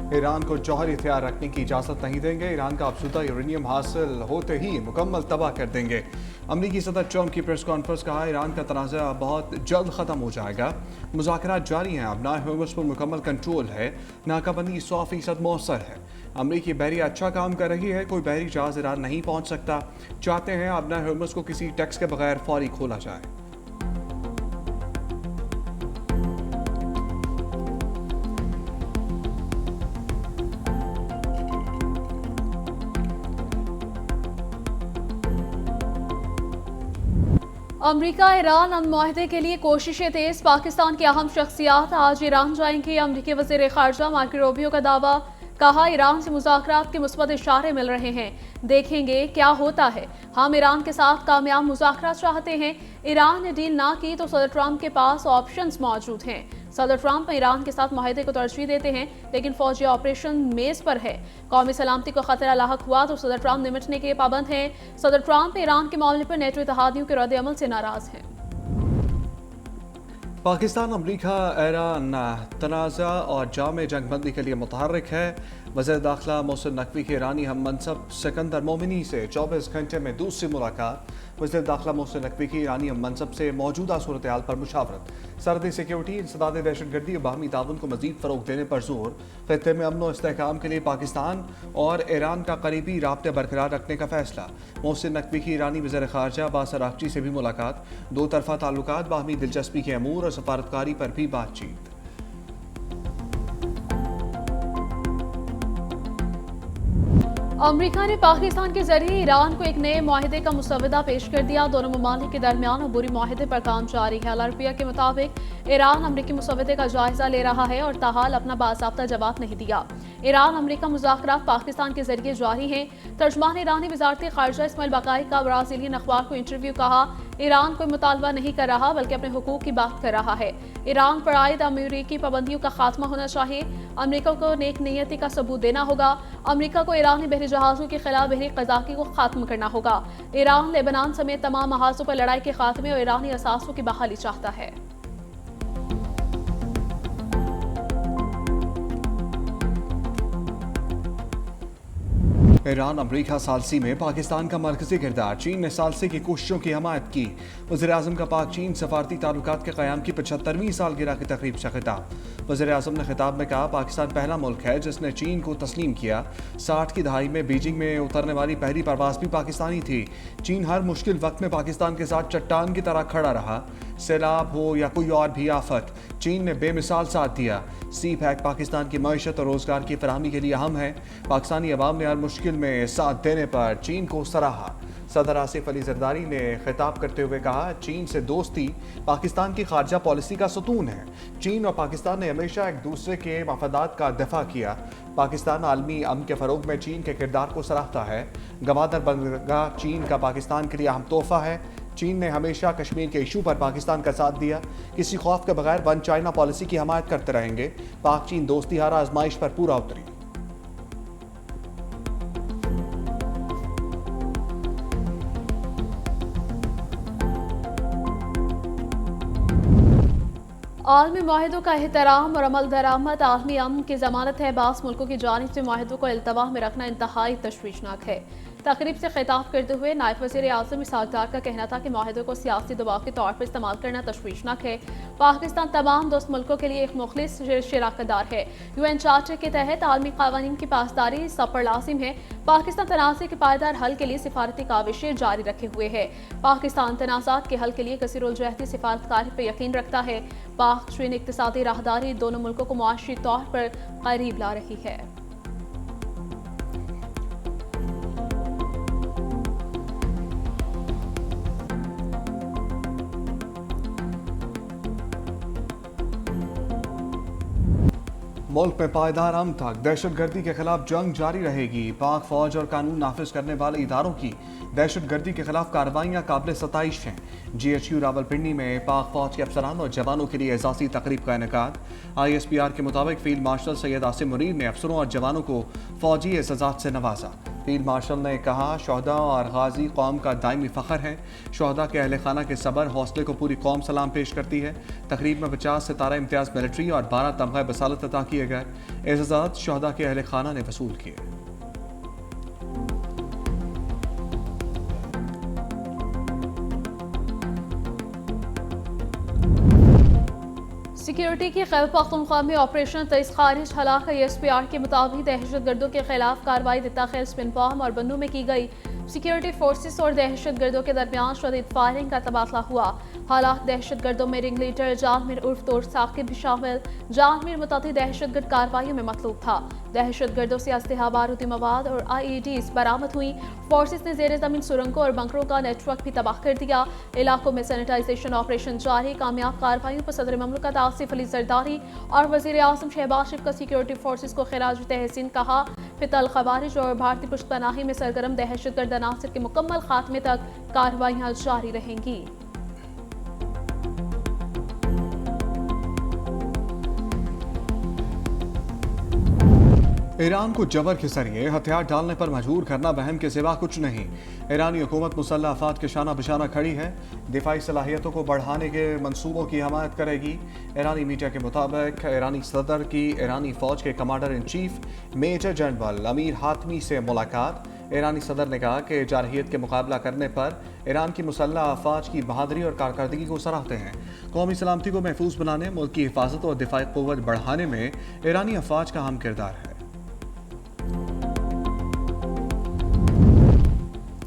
Iran को जौहरी हथियार रखने की इजाज़त नहीं देंगे। ईरान का अफसुदा यूरेनियम हासिल होते ही मुकम्मल तबाह कर देंगे। अमरीकी सदर ट्रंप की प्रेस कॉन्फ्रेंस, कहा ईरान का तनाज़ा बहुत जल्द ख़त्म हो जाएगा। मुज़ाकरात जारी हैं, अब होर्मुज़ पर मुकम्मल कंट्रोल है, नाकाबंदी 100% मौसर है। अमरीकी बहरिया अच्छा काम कर रही है, कोई बहरी जहाज़ ईरान नहीं पहुँच सकता। चाहते हैं अब होर्मुज़ को किसी टैक्स के बगैर फौरी खोला जाए। अमरीका ईरान अमन मुआहदे के लिए कोशिशें तेज। पाकिस्तान की अहम शख्सियात आज ईरान जाएंगी। अमरीकी वज़ीर ख़ारजा मार्को रूबियो का दावा, कहा ईरान से मुज़ाकरात के मुस्बत इशारे मिल रहे हैं, देखेंगे क्या होता है। हम ईरान के साथ कामयाब मुज़ाकरात चाहते हैं। ईरान ने डील ना की तो सदर ट्रंप के पास ऑप्शंस मौजूद हैं। सदर ट्रंप ईरान के साथ माहिदे को तरजीह देते हैं, लेकिन फौजी ऑपरेशन मेज पर है। कौमी सलामती को खतरा लाहक हुआ तो सदर ट्रंप निमटने के पाबंद हैं। सदर ट्रंप ईरान के मामले पर नेटो इत्तेहादियों के रद्द-ए-अमल से नाराज हैं। पाकिस्तान अमरीका ईरान तनाज़ा और जाम जंगबंदी के लिए मुतहर्रिक है। वज़ीर दाखिला मोहसिन नकवी की ईरानी हम मनसब सिकंदर मोमिनी से 24 घंटे में दूसरी मुलाकात। वज़ीर दाखिला मोहसिन नकवी की ईरानी हम मनसब से मौजूदा सूरत हाल पर मुशावरत। सरहदी सिक्योरिटी, इंसदाद दहशतगर्दी और बाहमी ताउन को मज़ीद फ़रोग़ देने पर जोर। ख़ित्ते में अमन व इस्तेहकाम के लिए पाकिस्तान और ईरान का करीबी राब्ते बरकरार रखने का फ़ैसला। मोहसिन नकवी की ईरानी वज़ीर ख़ारजा अब्बास अराग़ची से भी मुलाकात। दो तरफ़ा ताल्लुकात, बाहमी दिलचस्पी के अमूर और सफारतकारी पर भी बातचीत। अमरीका ने पाकिस्तान के जरिए ईरान को एक नए मुआहदे का मुसवदा पेश कर दिया। दोनों ममालिक के दरमियान अबूरी मुआहदे पर काम जारी है। अल-अरबिया के मुताबिक ईरान अमरीकी मुसवदे का जायजा ले रहा है और ताहाल अपना बाज़ाब्ता जवाब नहीं दिया। ईरान अमरीका मुज़ाकरात पाकिस्तान के जरिए जारी हैं। तर्जमान ईरानी वज़ारत ख़ारजा इस्माइल बाक़ाई का ब्राज़ीलियन अखबार को इंटरव्यू, कहा ईरान कोई मुतालबा नहीं कर रहा बल्कि अपने हुकूक की बात कर रहा है। ईरान पर आयद अमरीकी पाबंदियों का खात्मा होना चाहिए। अमरीका को नेक नीयती का सबूत देना होगा। अमरीका को ईरानी बहरी जहाज़ों के खिलाफ बहरी क़ज़ाक़ी को खात्मा करना होगा। ईरान लेबनान समेत तमाम महाजों पर लड़ाई के खात्मे और ईरानी असासों की बहाली चाहता है। ईरान अमरीका सालसी में पाकिस्तान का मरकजी किरदार। चीन ने सालसी की कोशिशों की हमायत की। वज़ीर-ए-आज़म का पाक चीन सफारती ताल्लुकात के क़याम की 75वीं सालगिरह की तकरीब से खिताब। वज़ीर-ए-आज़म ने खिताब में कहा पाकिस्तान पहला मुल्क है जिसने चीन को तस्लीम किया। 60 की दहाई में बीजिंग में उतरने वाली पहली परवाज़ भी पाकिस्तानी थी। चीन हर मुश्किल वक्त में पाकिस्तान के साथ चट्टान की तरह खड़ा रहा। सैलाब हो या कोई और भी आफत, चीन ने बेमिसाल साथ दिया। सी पैक पाकिस्तान की मईशत और रोज़गार की फराहमी के लिए अहम है। पाकिस्तानी अवाम ने हर मुश्किल में साथ देने पर चीन को सराहा। सदर आसिफ अली जरदारी ने खिताब करते हुए कहा चीन से दोस्ती पाकिस्तान की खारजा पॉलिसी का सतून है। चीन और पाकिस्तान ने हमेशा एक दूसरे के मफादात का दफा किया। पाकिस्तान आलमी अमन के फ़रोग में चीन के किरदार को सराहता है। गवादर बंदरगाह चीन का पाकिस्तान के लिए अहम तोहफा है। चीन ने हमेशा कश्मीर के इशू पर पाकिस्तान का साथ दिया। किसी खौफ के बगैर वन चाइना पॉलिसी की हमायत करते रहेंगे। पाक चीन दोस्ती हर आजमाइश पर पूरा उतरी। आलमी मुआहदों का एहतराम और अमल दरामद आलमी अमन की ज़मानत है। बास मुल्कों की जानिब से मुआहदों को इल्तवा में रखना इंतहाई तशवीशनाक है। तकरीब से खिताब करते हुए नायब वज़ीर आज़म इसहाक़ डार का कहना था कि मुआहदों को सियासी दबाव के तौर पर इस्तेमाल करना तशवीशनाक है। पाकिस्तान तमाम दोस्त मुल्कों के लिए एक मुखलिस शराकतदार है। UN चार्टर के तहत आलमी क़वानीन की पासदारी सब पर लाजिम है। पाकिस्तान तनाज़े के पायदार हल के लिए सिफारती काविशें जारी रखे हुए है। पाकिस्तान तनाज़ात के हल के लिए कसीरुल-जहती सिफारतकारी पर यकीन रखता है। पाक चीन इक़्तिसादी राहदारी दोनों मुल्कों को मुआशी तौर पर करीब ला रही है। मुल्क में पायदार अमन तक दहशतगर्दी के खिलाफ जंग जारी रहेगी। पाक फौज और कानून नाफिज करने वाले इदारों की दहशतगर्दी के खिलाफ कार्रवाइयाँ काबिल सताइश हैं। GHQ रावलपिंडी में पाक फौज के अफसरान और जवानों के लिए एजाज़ी तकरीब का इनेकाद। ISPR के मुताबिक फील्ड मार्शल सैयद आसिम मुनीर ने अफसरों और जवानों को फौजी एजाज़ात से नवाजा। فیلڈ مارشل نے کہا شہداء اور غازی قوم کا دائمی فخر ہے. شہداء کے اہل خانہ کے صبر حوصلے کو پوری قوم سلام پیش کرتی ہے. تقریب میں 50 ستارہ امتیاز ملٹری اور 12 تمغہ بصالت عطا کیے گئے. اعزازات شہداء کے اہل خانہ نے وصول کیے. سیکیورٹی کی خیبر پختونخوا میں آپریشن تیز خارج ہلاک ایس پی آر کے مطابق دہشت گردوں کے خلاف کارروائی دتا خیل سپنپام اور بنو میں کی گئی. سیکیورٹی فورسز اور دہشت گردوں کے درمیان شدید فائرنگ کا تبادلہ ہوا. حالات دہشت گردوں میں رنگ لیڈر جان میر عرف طور ثاقب بھی شامل. جان میر متعدد دہشت گرد کارروائیوں میں مطلوب تھا. دہشت گردوں سے اسلحہ بارودی مواد اور IEDs برآمد ہوئی. فورسز نے زیر زمین سرنگوں اور بنکروں کا نیٹ ورک بھی تباہ کر دیا. علاقوں میں سینیٹائزیشن آپریشن جاری. کامیاب کارروائیوں پر صدر مملکت آصف علی زرداری اور وزیر اعظم شہباز شریف کا سیکیورٹی فورسز کو خراج تحسین کہا. فتح الخوارج اور بھارتی پشت پناہی میں سرگرم دہشت گرد عناصر کے مکمل خاتمے تک کارروائیاں جاری رہیں گی. ایران کو جبر کے ذریعے ہتھیار ڈالنے پر مجبور کرنا وہم کے سوا کچھ نہیں. ایرانی حکومت مسلح افواج کے شانہ بشانہ کھڑی ہے. دفاعی صلاحیتوں کو بڑھانے کے منصوبوں کی حمایت کرے گی. ایرانی میڈیا کے مطابق ایرانی صدر کی ایرانی فوج کے commander in chief major general امیر حاتمی سے ملاقات. ایرانی صدر نے کہا کہ جارحیت کے مقابلہ کرنے پر ایران کی مسلح افواج کی بہادری اور کارکردگی کو سراہتے ہیں. قومی سلامتی کو محفوظ بنانے، ملک کی حفاظت اور دفاعی قوت بڑھانے میں ایرانی افواج کا اہم کردار ہے.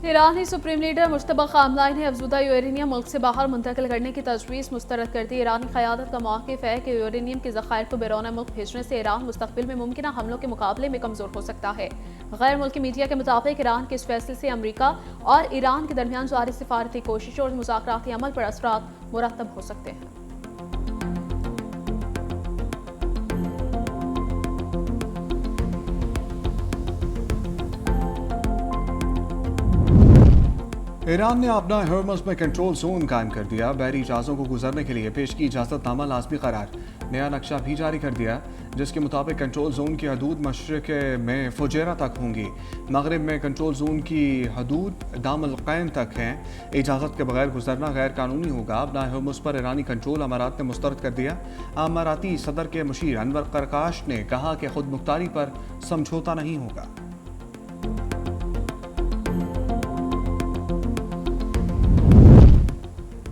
ایرانی سپریم لیڈر مجتبی خامنہئی نے افزودہ یورینیم ملک سے باہر منتقل کرنے کی تجویز مسترد کر دی. ایرانی قیادت کا موقف ہے کہ یورینیم کے ذخائر کو بیرون ملک بھیجنے سے ایران مستقبل میں ممکنہ حملوں کے مقابلے میں کمزور ہو سکتا ہے. غیر ملکی میڈیا کے مطابق ایران کے اس فیصلے سے امریکہ اور ایران کے درمیان جاری سفارتی کوششوں اور مذاکراتی عمل پر اثرات مرتب ہو سکتے ہیں. ایران نے اپنا ہرمز میں کنٹرول زون قائم کر دیا. بحری جہازوں کو گزرنے کے لیے پیش کی اجازت نامہ لازمی قرار. نیا نقشہ بھی جاری کر دیا جس کے مطابق کنٹرول زون کی حدود مشرق میں فجیرہ تک ہوں گی. مغرب میں کنٹرول زون کی حدود دام القین تک ہیں. اجازت کے بغیر گزرنا غیر قانونی ہوگا. اپنا ہرمز پر ایرانی کنٹرول امارات نے مسترد کر دیا. اماراتی صدر کے مشیر انور قرقاش نے کہا کہ خود مختاری پر سمجھوتا نہیں ہوگا.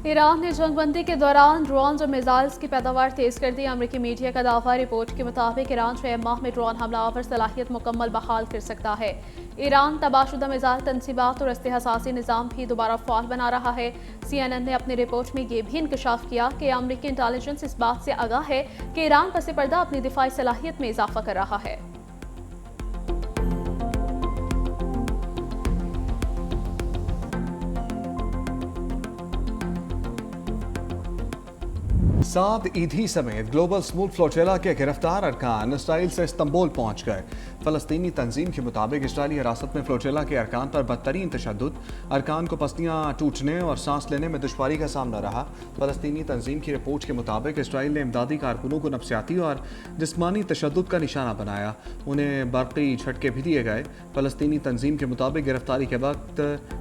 ایران نے جنگ بندی کے دوران ڈرونز اور میزائلز کی پیداوار تیز کر دی. امریکی میڈیا کا دعویٰ رپورٹ کے مطابق ایران 6 ماہ میں ڈرون حملہ آور صلاحیت مکمل بحال کر سکتا ہے. ایران تباہ شدہ میزائل تنصیبات اور استحساسی نظام بھی دوبارہ فعال بنا رہا ہے. CNN نے اپنی رپورٹ میں یہ بھی انکشاف کیا کہ امریکی انٹیلیجنس اس بات سے آگاہ ہے کہ ایران پس پردہ اپنی دفاعی صلاحیت میں اضافہ کر رہا ہے. سعد ایدھی سمیت گلوبل سموتھ فلوٹیلا کے گرفتار ارکان اسرائیل سے استنبول پہنچ گئے. فلسطینی تنظیم کے مطابق اسرائیلی حراست میں فلوٹیلا کے ارکان پر بدترین تشدد. ارکان کو پسلیاں ٹوٹنے اور سانس لینے میں دشواری کا سامنا رہا. فلسطینی تنظیم کی رپورٹ کے مطابق اسرائیل نے امدادی کارکنوں کو نفسیاتی اور جسمانی تشدد کا نشانہ بنایا. انہیں برقی جھٹکے بھی دیے گئے. فلسطینی تنظیم کے مطابق گرفتاری کے وقت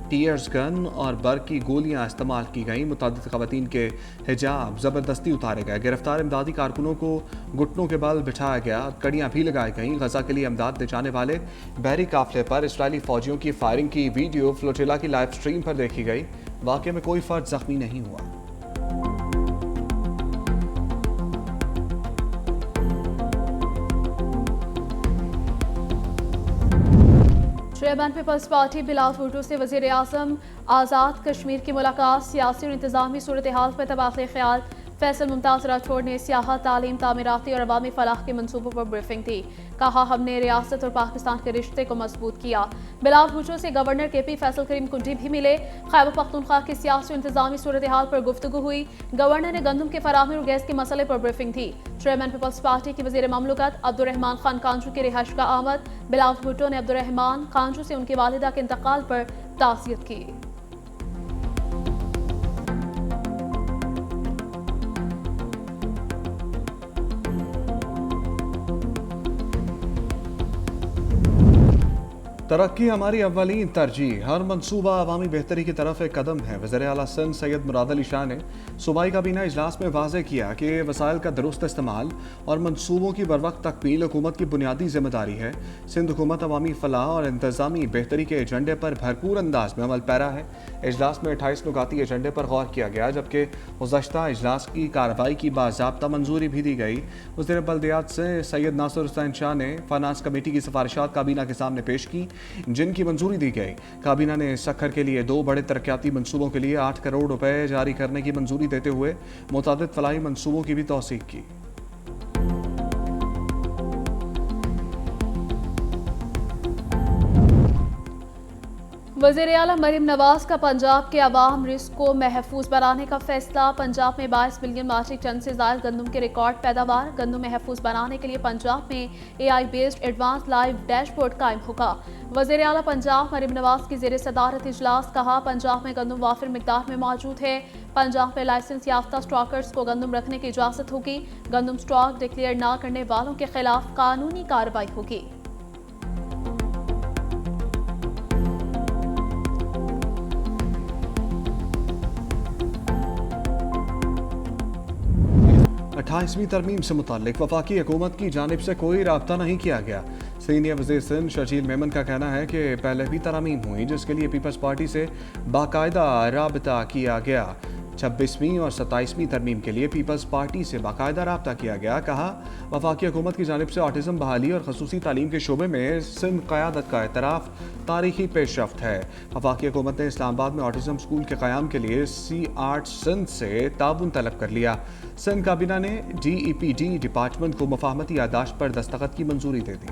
ٹیئرز گن اور برقی گولیاں استعمال کی گئیں. متعدد خواتین کے حجاب زبردستی اتارے گئے. گرفتار امدادی کارکنوں کو گھٹنوں کے بل بٹھایا گیا. کڑیاں بھی لگائی گئیں. غزہ کے لیے امداد لے جانے والے بحری قافلے پر اسرائیلی فوجیوں کی فائرنگ کی ویڈیو فلوٹیلا کی لائیو سٹریم پر دیکھی گئی. واقعے میں کوئی فرد زخمی نہیں ہوا. Chairman Peoples Party Bilawal Bhutto سے وزیر اعظم آزاد کشمیر کی ملاقات. سیاسی اور انتظامی صورتحال پر تبادلہ خیال. فیصل ممتاز راٹھوڑ نے سیاحت، تعلیم، تعمیراتی اور عوامی فلاح کے منصوبوں پر بریفنگ دی. کہا ہم نے ریاست اور پاکستان کے رشتے کو مضبوط کیا. بلاول بھٹو سے گورنر KP فیصل کریم کنڈی بھی ملے. خیبر پختونخوا کی سیاسی و انتظامی صورتحال پر گفتگو ہوئی. گورنر نے گندم کی فراہمی اور گیس کے مسئلے پر بریفنگ دی. چیئرمین پیپلز پارٹی کے وزیر مملکت عبدالرحمان خان کانجو کی رہائش کا آمد. بلاول بھٹو نے عبدالرحمان کانجو سے ان کی والدہ کے انتقال پر تعزیت کی. तरक्की हमारी अव्वलीन तरजीह, हर मनसूबा अवामी बेहतरी की तरफ एक कदम है। वज़ीर आला सिंध सैयद मुराद अली शाह ने सूबाई काबीना इजलास में वाज़ेह किया कि वसाइल का दुरुस्त इस्तेमाल और मनसूबों की बरवक्त तकमील हुकूमत की बुनियादी जिम्मेदारी है। सिंध हुकूमत अवामी फलाह और इंतजामी बेहतरी के एजेंडे पर भरपूर अंदाज में अमल पैरा है। इजलास में 28 नुकाती एजेंडे पर गौर किया गया, जबकि गुज़श्ता इजलास की कार्रवाई की बाज़ाब्ता मंजूरी भी दी गई। वज़ीर बल्दियात से सैयद नासिर हुसैन शाह ने फाइनेंस कमेटी की सिफारिशात काबीना के सामने पेश की, जिनकी मंजूरी दी गई। काबीना ने सखर के लिए 2 बड़े तरक्याती मंसूबों के लिए 8 करोड़ रुपए जारी करने की मंजूरी देते हुए मुतादिद फलाही मंसूबों की भी तौसीक की। वज़ीर आला मरीम नवाज का पंजाब के अवाम रिस्क को महफूज बनाने का फैसला। पंजाब में 22 मिलियन मीट्रिक टन से ज़ायद गंदम के रिकॉर्ड पैदावार। गंदम महफूज बनाने के लिए पंजाब में AI based advance live dashboard कायम होगा। वज़ीर आला पंजाब मरीम नवाज की ज़ेर सदारत इजलास। कहा, पंजाब में गंदम वाफिर मिकदार में मौजूद है। पंजाब में लाइसेंस याफ्ता स्टॉकर्स को गंदम रखने की इजाज़त होगी। गंदम स्टॉक डिक्लेयर न करने वालों के खिलाफ कानूनी कार्रवाई होगी। अट्ठाईसवीं तरमीम से मुताल्लिक वफाकी हुकूमत की जानिब से कोई राब्ता नहीं किया गया। सीनियर वज़ीर सिंध शर्जील मेमन का कहना है कि पहले भी तरमीम हुई, जिसके लिए पीपल्स पार्टी से बाकायदा राब्ता किया गया। 26वीं और 27वीं तरमीम के लिए पीपल्स पार्टी से बाकायदा राब्ता किया गया। कहा, वफाकी हुकूमत की जानिब से ऑटिज़म बहाली और खसूसी तालीम के शोबे में सिंध क़यादत का एतराफ़ तारीखी पेशरफ्त है। वफाकी हुकूमत ने इस्लामाबाद में ऑटिज़म स्कूल के क़याम के लिए C-ART सिंध से ताबुन तलब कर लिया। सिंध काबीना ने DEPD डिपार्टमेंट को मुफाहमती यादाश्त पर दस्तखत की मंजूरी दे दी।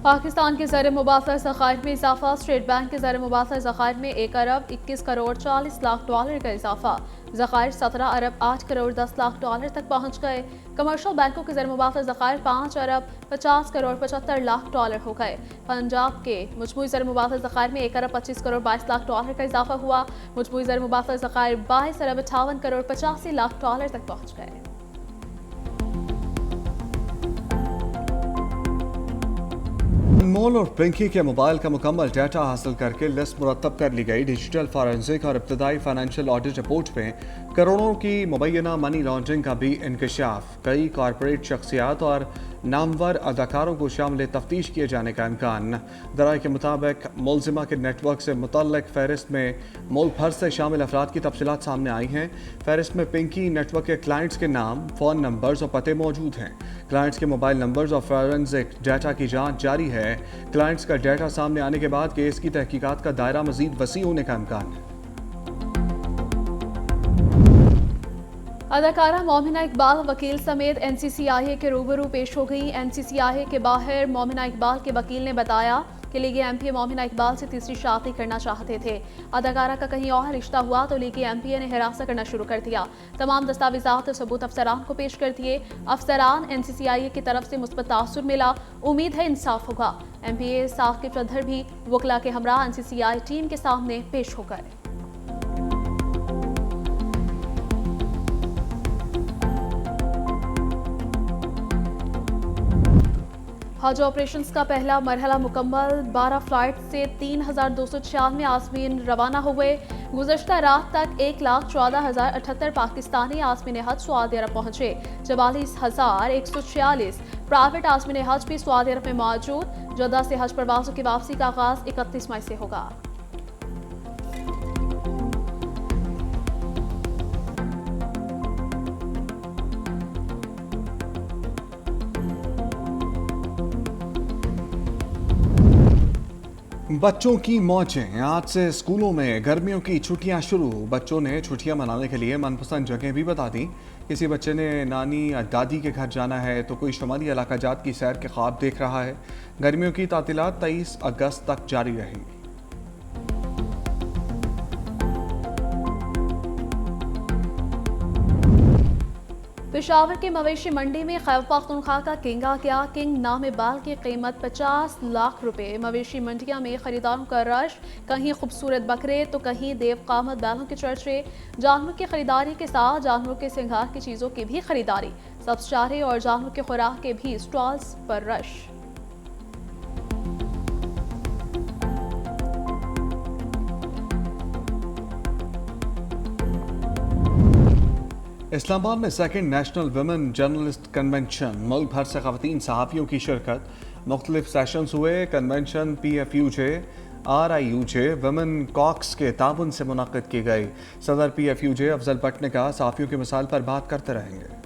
पाकिस्तान के ज़र मुबादला ज़खायर में इजाफा। स्टेट बैंक के ज़र मुबादला ज़खायर में 1 अरब 21 करोड़ 40 लाख डॉलर का इजाफा। ज़खायर 17 अरब 8 करोड़ 10 लाख डॉलर तक पहुँच गए। कमर्शियल बैंकों के ज़र मुबादला ज़खायर 5 अरब 50 करोड़ 75 लाख डॉलर हो गए। पंजाब के मजमूई ज़र मुबादला ज़खायर में 1 अरब 25 करोड़ 22 लाख डॉलर का इजाफा हुआ। मजमूई ज़र मुबादला ज़खायर 22 अरब 58 करोड़ 85 लाख डॉलर तक पहुँच गए। अनमोल और पिंकी के मोबाइल का मुकम्मल डाटा हासिल करके लिस्ट मुरतब कर ली गई। डिजिटल फॉरेंसिक और इब्तदाई फाइनेंशियल ऑडिट रिपोर्ट में करोड़ों की मुबैना मनी लॉन्ड्रिंग का भी इंकशाफ। कई कॉरपोरेट शख्सियात और नामवर अदाकारों को शामिल तफ्तीश किए जाने का इम्कान। दराए के मुताबिक मुलजिमा के नेटवर्क से मुतल्लिक फहरिस्त में मुल्क भर से शामिल अफराद की तफसीलात सामने आई हैं। फहरिस्त में पिंकी नेटवर्क के क्लाइंट्स के नाम, फ़ोन नंबर्स और पते मौजूद हैं। क्लाइंट्स के मोबाइल नंबर्स और फॉरेंसिक डाटा की जांच जारी है। क्लाइंट्स का डाटा सामने आने के बाद केस की तहकीकात का दायरा मजीद वसी होने का इम्कान है। अदाकारा मोमिना इकबाल वकील समेत NCCIA के रूबरू पेश हो गई। NCCIA के बाहर मोमिना इकबाल के वकील ने बताया कि लीगी MPA मोमिना इकबाल से तीसरी शादी करना चाहते थे। अदाकारा का कहीं और रिश्ता हुआ तो लीगी MPA ने हिरासत करना शुरू कर दिया। तमाम दस्तावेजात और सबूत अफसरान को पेश कर दिए। अफसरान NCCIA की तरफ से मुस्बत तासुर मिला। उम्मीद है इंसाफ होगा। MPA साकिब चौधरी भी वकला के हमरा NCCI टीम के सामने पेश हो गए। हज ऑपरेशन्स का पहला मरहला मुकम्मल। 12 फ्लाइट से 3,296 आज़मीन रवाना हुए। गुज़श्ता रात तक 1,14,078 पाकिस्तानी आज़मीन हज सऊदी अरब पहुँचे। 44,146 प्राइवेट आज़मीन हज भी सऊदी अरब में मौजूद। जद्दा से हज परवाज़ों की वापसी का आगाज़ 31 मई से होगा। बच्चों की मौजें। आज से स्कूलों में गर्मियों की छुट्टियां शुरू। बच्चों ने छुट्टियां मनाने के लिए मनपसंद जगह भी बता दी। किसी बच्चे ने नानी या दादी के घर जाना है तो कोई शुमाली इलाका जात की सैर के ख्वाब देख रहा है। गर्मियों की तातीलात 23 अगस्त तक जारी रहेंगी। पेशावर की मवेशी मंडी में खैबर पख्तूनख्वा का किंग आ गया। किंग नाम बाल की कीमत 50 लाख रुपए। मवेशी मंडियों में खरीदारों का रश, कहीं खूबसूरत बकरे तो कहीं देव कामत बैलों के चर्चे। जानवर की खरीदारी के साथ जानवरों के श्रृंगार की चीज़ों की भी खरीदारी, सब्ज चारे और जानवर के खुराक के भी स्टॉल्स पर रश। इस्लामाबाद में second national women journalist convention, मुल्क भर से खवातीन सहाफ़ियों की शिरकत। मुख्तलिफ सेशंस हुए। Convention PFUJ RIUJ women caucus के ताबन से मुनक़्क़िद की गई। सदर PFUJ अफजल भट्ट ने कहा, सहाफ़ियों की मिसाल पर बात करते रहेंगे।